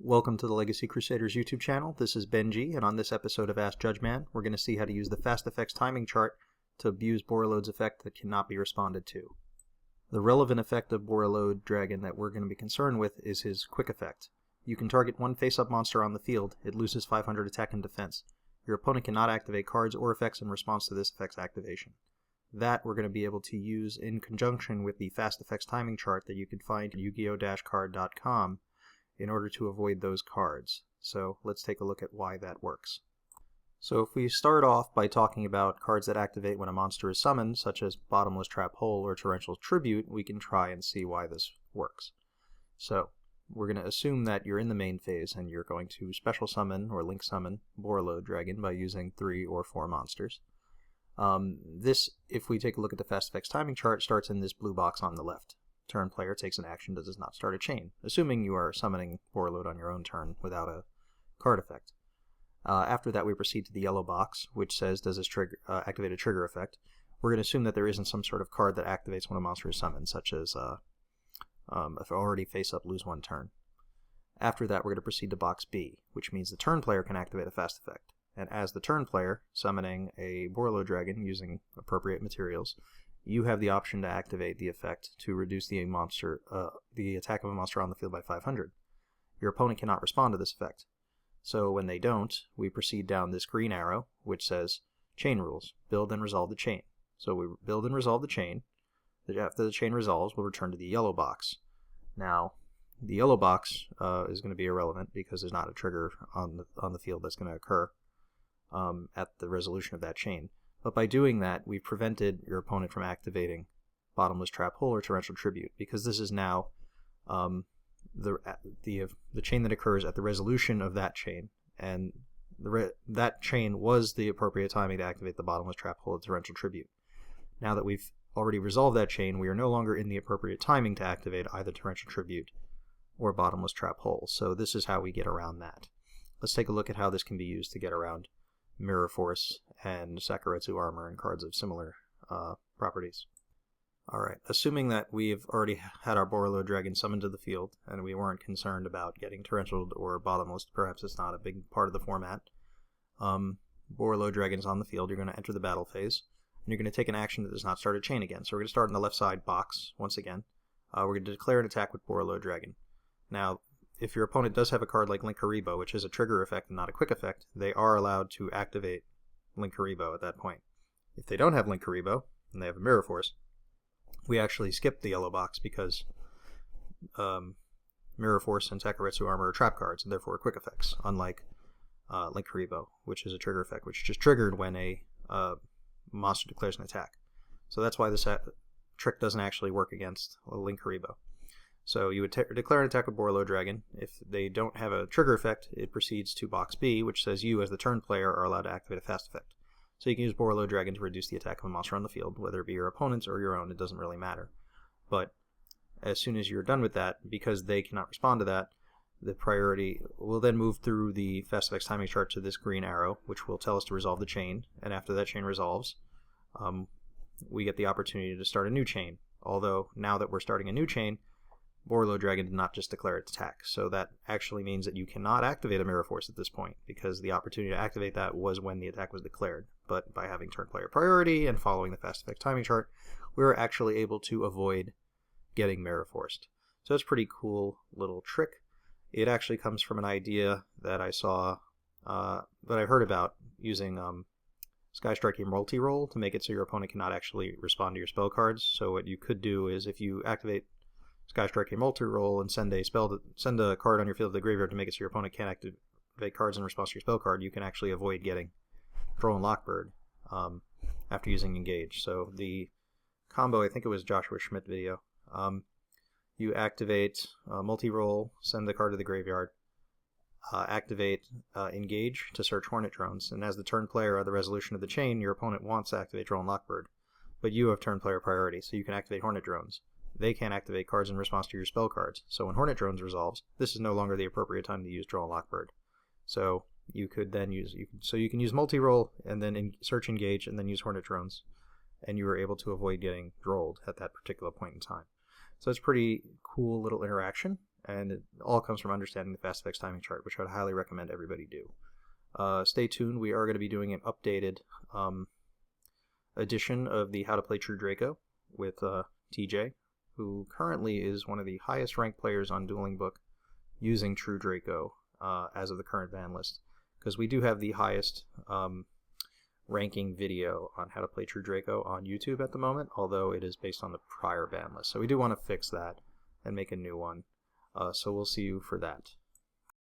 Welcome to the Legacy Crusaders YouTube channel. This is Benji, and on this episode of Ask Judgeman, we're going to see how to use the Fast Effects timing chart to abuse Borreload's effect that cannot be responded to. The relevant effect of Borreload Dragon that we're going to be concerned with is his quick effect. You can target one face-up monster on the field, it loses 500 attack and defense. Your opponent cannot activate cards or effects in response to this effect's activation. That we're going to be able to use in conjunction with the Fast Effects timing chart that you can find at yu-gi-oh-card.com in order to avoid those cards. So let's take a look at why that works. So if we start off by talking about cards that activate when a monster is summoned, such as Bottomless Trap Hole or Torrential Tribute, we can try and see why this works. So we're going to assume that you're in the main phase and you're going to special summon or link summon Borreload Dragon by using 3 or 4 monsters. This, if we take a look at the Fast Effects timing chart, starts in this blue box on the left. Turn player takes an action that does not start a chain, assuming you are summoning Borreload on your own turn without a card effect. After that, we proceed to the yellow box, which says, does this activate a trigger effect? We're going to assume that there isn't some sort of card that activates when a monster is summoned, such as if already face up, lose 1 turn. After that, we're going to proceed to box B, which means the turn player can activate a fast effect. And as the turn player, summoning a Borreload Dragon using appropriate materials, you have the option to activate the effect to reduce the attack of a monster on the field by 500. Your opponent cannot respond to this effect. So when they don't, we proceed down this green arrow, which says chain rules, build and resolve the chain. So we build and resolve the chain. After the chain resolves, we'll return to the yellow box. Now, the yellow box is going to be irrelevant because there's not a trigger on the field that's going to occur at the resolution of that chain. But by doing that, we've prevented your opponent from activating Bottomless Trap Hole or Torrential Tribute, because this is now the chain that occurs at the resolution of that chain, and that chain was the appropriate timing to activate the Bottomless Trap Hole or Torrential Tribute. Now that we've already resolved that chain, we are no longer in the appropriate timing to activate either Torrential Tribute or Bottomless Trap Hole, so this is how we get around that. Let's take a look at how this can be used to get around Mirror Force and Sakuretsu Armor and cards of similar properties. Alright, assuming that we've already had our Borreload Dragon summoned to the field and we weren't concerned about getting Torrential or Bottomless, perhaps it's not a big part of the format, Borreload Dragon's on the field, you're going to enter the battle phase, and you're going to take an action that does not start a chain again. So we're going to start in the left side box once again. We're going to declare an attack with Borreload Dragon. Now, if your opponent does have a card like Linkuriboh, which is a trigger effect and not a quick effect, they are allowed to activate Linkuriboh at that point. If they don't have Linkuriboh, and they have a Mirror Force, we actually skip the yellow box because Mirror Force and Sakuretsu Armor are trap cards, and therefore quick effects, unlike Linkuriboh, which is a trigger effect, which is just triggered when a monster declares an attack. So that's why this trick doesn't actually work against Linkuriboh. So you would declare an attack with Borreload Dragon. If they don't have a trigger effect, it proceeds to box B, which says you, as the turn player, are allowed to activate a fast effect. So you can use Borreload Dragon to reduce the attack of a monster on the field, whether it be your opponent's or your own, it doesn't really matter. But as soon as you're done with that, because they cannot respond to that, the priority will then move through the Fast Effects timing chart to this green arrow, which will tell us to resolve the chain, and after that chain resolves, we get the opportunity to start a new chain. Although, now that we're starting a new chain, Borreload Dragon did not just declare its attack, so that actually means that you cannot activate a Mirror Force at this point, because the opportunity to activate that was when the attack was declared. But by having turn player priority and following the Fast Effects timing chart, we were actually able to avoid getting Mirror Forced. So it's a pretty cool little trick. It actually comes from an idea that I saw, that I heard about using Sky Striking multi-roll to make it so your opponent cannot actually respond to your spell cards. So what you could do is, if you activate Sky Striking multi-roll and send a card on your field to the graveyard to make it so your opponent can't activate cards in response to your spell card, you can actually avoid getting Droll and Lockbird after using Engage. So the combo, I think it was Joshua Schmidt video, you activate multi-roll, send the card to the graveyard, activate Engage to search Hornet Drones, and as the turn player of the resolution of the chain, your opponent wants to activate Droll and Lockbird, but you have turn player priority, so you can activate Hornet Drones. They can't activate cards in response to your spell cards. So when Hornet Drones resolves, this is no longer the appropriate time to use Droll and Lockbird. So you could then use multi-roll and then search Engage and then use Hornet Drones, and you were able to avoid getting drolled at that particular point in time. So it's a pretty cool little interaction, and it all comes from understanding the fast effects timing chart, which I would highly recommend everybody do. Stay tuned. We are going to be doing an updated edition of the How to Play True Draco with TJ, who currently is one of the highest ranked players on Dueling Book using True Draco as of the current ban list, because we do have the highest ranking video on How to Play True Draco on YouTube at the moment, although it is based on the prior ban list. So we do want to fix that and make a new one. So we'll see you for that.